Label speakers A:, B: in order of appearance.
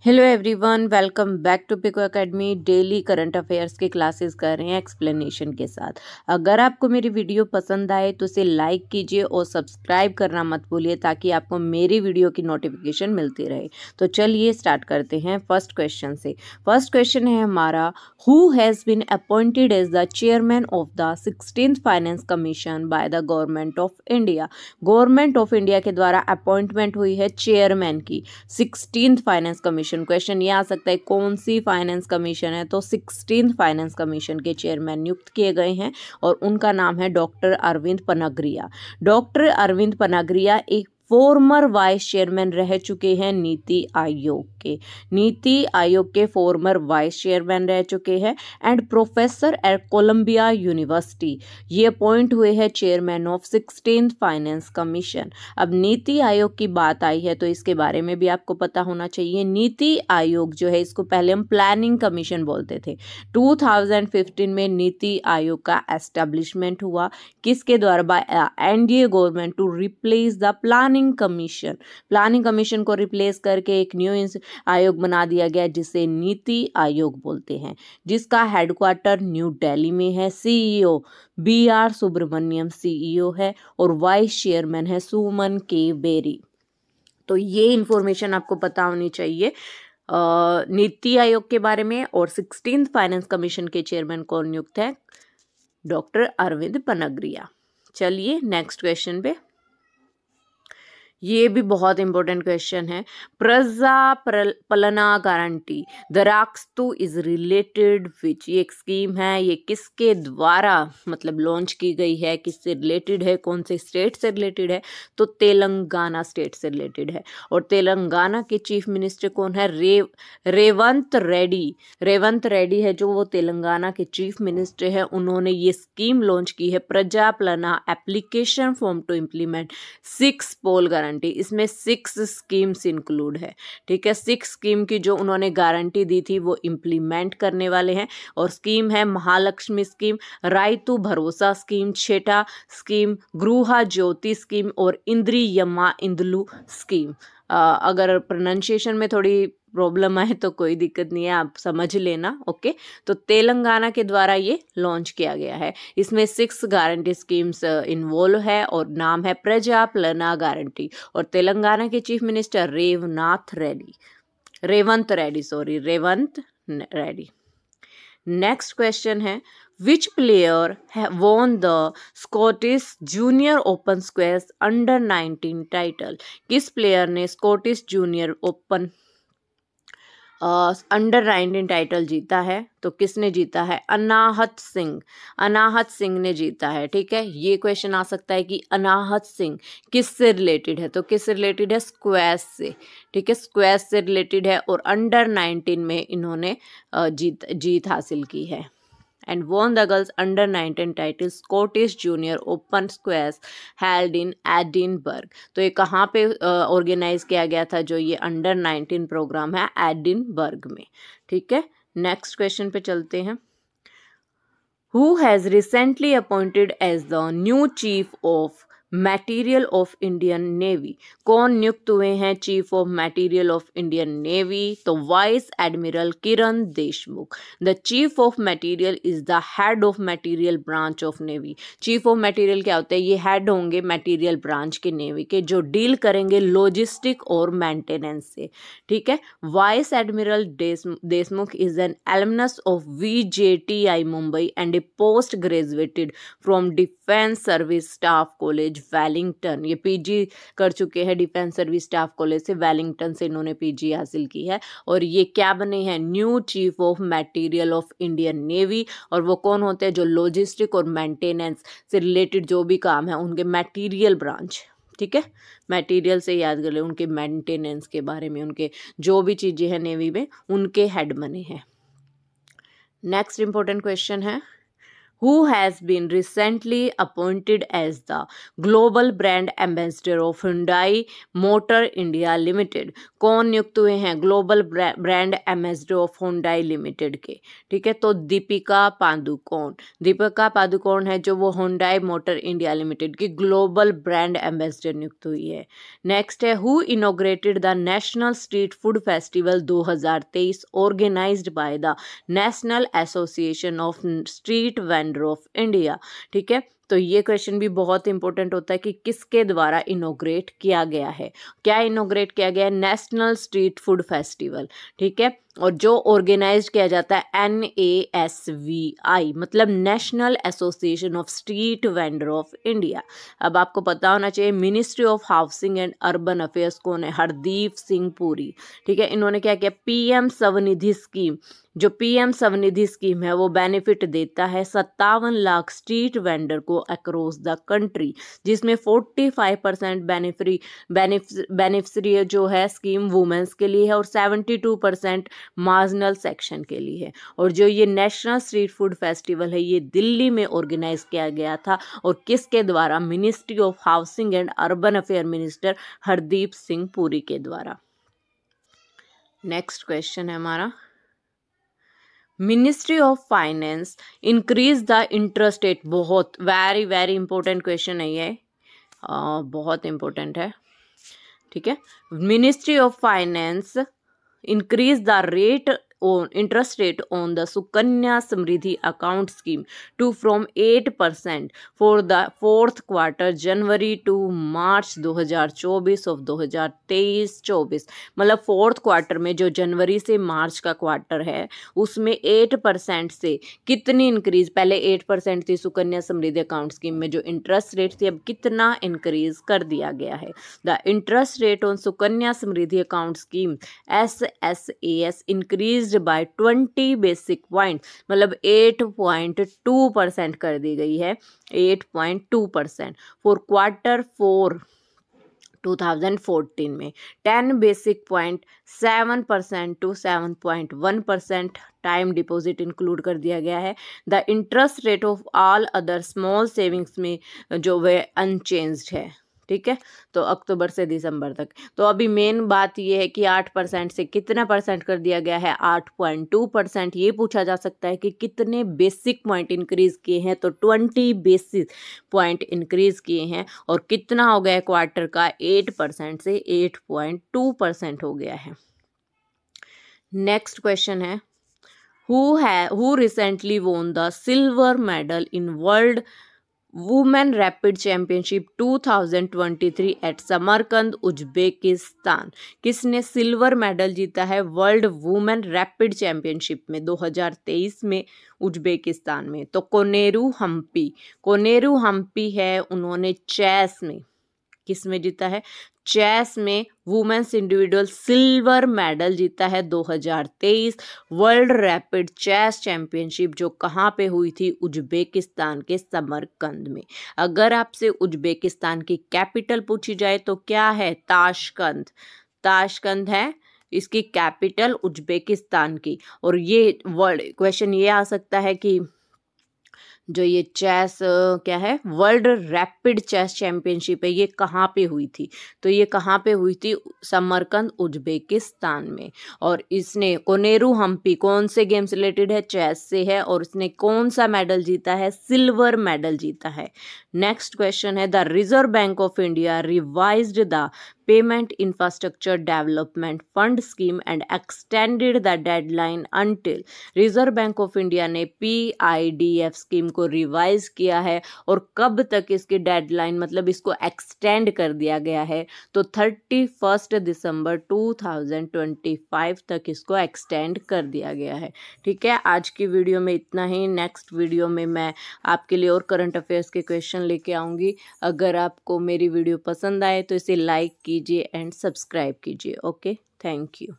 A: Hello everyone, welcome back to Pico Academy. Daily current affairs की classes कर रहे हैं एक्सप्लेनेशन के साथ। अगर आपको मेरी वीडियो पसंद आए तो इसे लाइक कीजिए और सब्सक्राइब करना मत भूलिए ताकि आपको मेरी वीडियो की नोटिफिकेशन मिलती रहे। तो चलिए स्टार्ट करते हैं फर्स्ट क्वेश्चन से। फर्स्ट क्वेश्चन है हमारा, who has been appointed as the chairman of the 16th finance commission by the government of India. Government of India के द्वारा अपॉइंटमेंट हुई है चेयरमैन की 16th फाइनेंस कमीशन। क्वेश्चन ये आ सकता है कौन सी फाइनेंस कमीशन है, तो 16th फाइनेंस कमीशन के चेयरमैन नियुक्त किए गए हैं और उनका नाम है डॉक्टर अरविंद पनागरिया। डॉक्टर अरविंद पनागरिया एक फॉर्मर वाइस चेयरमैन रह चुके हैं नीति आयोग के। नीति आयोग के फॉर्मर वाइस चेयरमैन रह चुके हैं and professor at Columbia University. ये अपॉइंट हुए हैं chairman of 16th finance commission. अब नीति आयोग की बात आई है तो इसके बारे में भी आपको पता होना चाहिए। नीति आयोग जो है, इसको पहले हम प्लानिंग कमीशन बोलते थे। 2015 में नीति आयोग का एस्टेब्लिशमेंट हुआ, किसके द्वारा? By NDA government to replace the planning commission. Planning commission को रिप्लेस करके एक न्यू आयोग बना दिया गया जिसे नीति आयोग बोलते हैं, जिसका हेडक्वार्टर न्यू दिल्ली में है। सीईओ BR सुब्रमण्यम सीईओ है और वाइस चेयरमैन है सुमन के बेरी। तो ये इंफॉर्मेशन आपको पता होनी चाहिए नीति आयोग के बारे में। और 16th फाइनेंस कमीशन के चेयरमैन कौन नियुक्त है? डॉक्टर अरविंद पनागरिया। चलिए नेक्स्ट क्वेश्चन पे। ये भी बहुत इंपॉर्टेंट क्वेश्चन है। प्रजा पलना गारंटी दराक्स्तु इज रिलेटेड विच। ये एक स्कीम है, ये किसके द्वारा मतलब लॉन्च की गई है, किससे रिलेटेड है, कौन से स्टेट से रिलेटेड है? तो तेलंगाना स्टेट से रिलेटेड है। और तेलंगाना के चीफ मिनिस्टर कौन है? रेवंत रेड्डी। रेवंत रेड्डी है जो वो तेलंगाना के चीफ मिनिस्टर है। उन्होंने ये स्कीम लॉन्च की है, Praja Palana application form to implement 6 poll guarantee. इसमें 6 स्कीम्स इंक्लूड है। ठीक है, 6 स्कीम की जो उन्होंने गारंटी दी थी वो इम्प्लीमेंट करने वाले हैं। और स्कीम है महालक्ष्मी स्कीम, रायतु भरोसा स्कीम, छेटा स्कीम, गृहा ज्योति स्कीम और इंद्रियम्मा इंदलू स्कीम। अगर प्रोनाउंसिएशन में थोड़ी प्रॉब्लम आए तो कोई दिक्कत नहीं है, आप समझ लेना। ओके, तो तेलंगाना के द्वारा ये लॉन्च किया गया है। इसमें 6 गारंटी स्कीम्स इन्वॉल्व है और नाम है प्रजा पलना गारंटी। और तेलंगाना के chief minister Revanth Reddy. Next question है, which player won the Scottish junior open squash under 19 title. किस प्लेयर ने Scottish junior open under 19 title जीता है? तो किसने जीता है? अनाहत सिंह। अनाहत सिंह ने जीता है। ठीक है, ये क्वेश्चन आ सकता है कि अनाहत सिंह किससे रिलेटेड है? तो किससे रिलेटेड है? स्क्वैश से। ठीक है, स्क्वैश से रिलेटेड है और अंडर 19 में इन्होंने जीत हासिल की है। and won the girls under 19 title Scottish Junior Open Squash held in Edinburgh। तो ये कहाँ पे ऑर्गेनाइज किया गया था? जो ये अंडर 19 प्रोग्राम है, एडिनबर्ग में। ठीक है, नेक्स्ट क्वेश्चन पे चलते हैं। Who has recently appointed as the new chief of material of Indian navy. कौन नियुक्त हुए हैं chief of material of Indian navy? तो vice admiral Kiran Deshmukh. The chief of material is the head of material branch of navy. Chief of material क्या होता है? ये head होंगे मटेरियल ब्रांच के नेवी के, जो डील करेंगे लॉजिस्टिक और मेंटेनेंस से। ठीक है, vice admiral Deshmukh is an alumnus of VJTI Mumbai and a post graduated from defence service staff college Wellington. ये PG कर चुके हैं डिफेंस सर्विस स्टाफ कॉलेज से, वेलिंगटन से इन्होंने PG हासिल की है। और ये क्या बने हैं? New chief of material of Indian navy. और वो कौन होते हैं? जो लॉजिस्टिक और मेंटेनेंस से रिलेटेड जो भी काम है उनके मटेरियल ब्रांच। ठीक है, मटेरियल से याद कर ले, उनके मेंटेनेंस के बारे में, उनके जो भी चीज़ें हैं नेवी में उनके हेड बने हैं। नेक्स्ट इंपॉर्टेंट क्वेश्चन है, Who has been recently appointed as the global brand ambassador of Hyundai Motor India Limited? कौन नियुक्त हुए हैं global brand ambassador of Hyundai limited के? ठीक है, तो दीपिका पादुकोण। दीपिका पादुकोण है जो वो Hyundai मोटर इंडिया लिमिटेड की ग्लोबल ब्रांड एम्बेसडर नियुक्त हुई है। नेक्स्ट है, who inaugurated the national street food festival 2023 organised by the national association of street vendor of India? ठीक है, तो ये क्वेश्चन भी बहुत इंपॉर्टेंट होता है कि किसके द्वारा इनोग्रेट किया गया है। क्या इनोग्रेट किया गया है? National street food festival. ठीक है, और जो ऑर्गेनाइज किया जाता है NASVI, मतलब national association of street vendor of India. अब आपको पता होना चाहिए ministry of housing and urban affairs कौन है? हरदीप सिंह पुरी। ठीक है, इन्होंने क्या किया? PM स्वनिधि स्कीम, जो PM स्वनिधि स्कीम है वो बेनिफिट देता है 57 लाख स्ट्रीट वेंडर को अक्रॉस द कंट्री, जिसमें 45% बेनिफिशरी जो है स्कीम वुमेन्स के लिए है और 72% मार्जिनल सेक्शन के लिए है। और जो ये नेशनल स्ट्रीट फूड फेस्टिवल है ये दिल्ली में ऑर्गेनाइज किया गया था और किसके द्वारा? Ministry of housing and urban affair minister Hardeep Singh Puri के द्वारा। नेक्स्ट क्वेश्चन है हमारा, ministry of finance increase the interest rate. बहुत वेरी वेरी इंपॉर्टेंट क्वेश्चन है ये, बहुत इंपॉर्टेंट है। ठीक है, ministry of finance increase the rate on interest rate on the Sukanya Samriddhi account scheme to from 8% for the fourth quarter January to March 2024 of 2023-24। मतलब fourth quarter में जो जनवरी से मार्च का क्वार्टर है उसमें 8% से कितनी इंक्रीज? पहले 8% थी सुकन्या समृद्धि अकाउंट स्कीम में जो इंटरेस्ट रेट थी, अब कितना इंक्रीज कर दिया गया है? The interest rate on Sukanya Samriddhi account scheme SSAS increase by 20 basic point, मतलब 8.2% कर दी गई है, 8.2% फॉर क्वार्टर 4 2014 में, 10 basic point 7% to 7.1% time deposit include कर दिया गया है। The interest rate of all other small savings में जो वे अनचेंज्ड है। ठीक है, तो अक्टूबर से दिसंबर तक। तो अभी मेन बात ये है कि 8% से कितना परसेंट कर दिया गया है? 8.2%। ये पूछा जा सकता है कि कितने बेसिक पॉइंट इंक्रीज किए हैं, तो 20 बेसिक पॉइंट इंक्रीज किए हैं। और कितना हो गया है क्वार्टर का? 8% से 8.2% हो गया है। नेक्स्ट क्वेश्चन है, who recently won the silver medal in World women rapid championship 2023 at Samarkand Uzbekistan? किसने सिल्वर मेडल जीता है वर्ल्ड वुमेन रैपिड चैंपियनशिप में 2023 में उज्बेकिस्तान में? तो कोनेरू हम्पी है, उन्होंने चेस में, किस में जीता है? चेस में वुमेन्स इंडिविजुअल सिल्वर मेडल जीता है 2023 वर्ल्ड रैपिड चेस चैंपियनशिप, जो कहाँ पे हुई थी? उज्बेकिस्तान के समरकंद में। अगर आपसे उज्बेकिस्तान की कैपिटल पूछी जाए तो क्या है? ताशकंद है इसकी कैपिटल उज्बेकिस्तान की। और ये वर्ल्ड क्वेश्चन ये आ सकता है कि जो ये चेस क्या है वर्ल्ड रैपिड चेस चैंपियनशिप है ये कहाँ पे हुई थी? तो ये कहाँ पे हुई थी? समरकंद उज्बेकिस्तान में। और इसने कोनेरू हम्पी कौन से गेम से रिलेटेड है? चेस से है। और इसने कौन सा मेडल जीता है? सिल्वर मेडल जीता है। नेक्स्ट क्वेश्चन है, the reserve bank of India revised the payment infrastructure development fund scheme and extended the deadline until. Reserve bank of India ने PIDF स्कीम को रिवाइज किया है और कब तक इसकी डेडलाइन, मतलब इसको एक्सटेंड कर दिया गया है? तो 31 दिसंबर 2025 तक इसको एक्सटेंड कर दिया गया है। ठीक है, आज की वीडियो में इतना ही। नेक्स्ट वीडियो में मैं आपके लिए और करंट अफेयर्स के क्वेश्चन लेके आऊँगी। अगर आपको मेरी वीडियो पसंद आए तो इसे लाइक कीजिए एंड सब्सक्राइब कीजिए। Okay, thank you.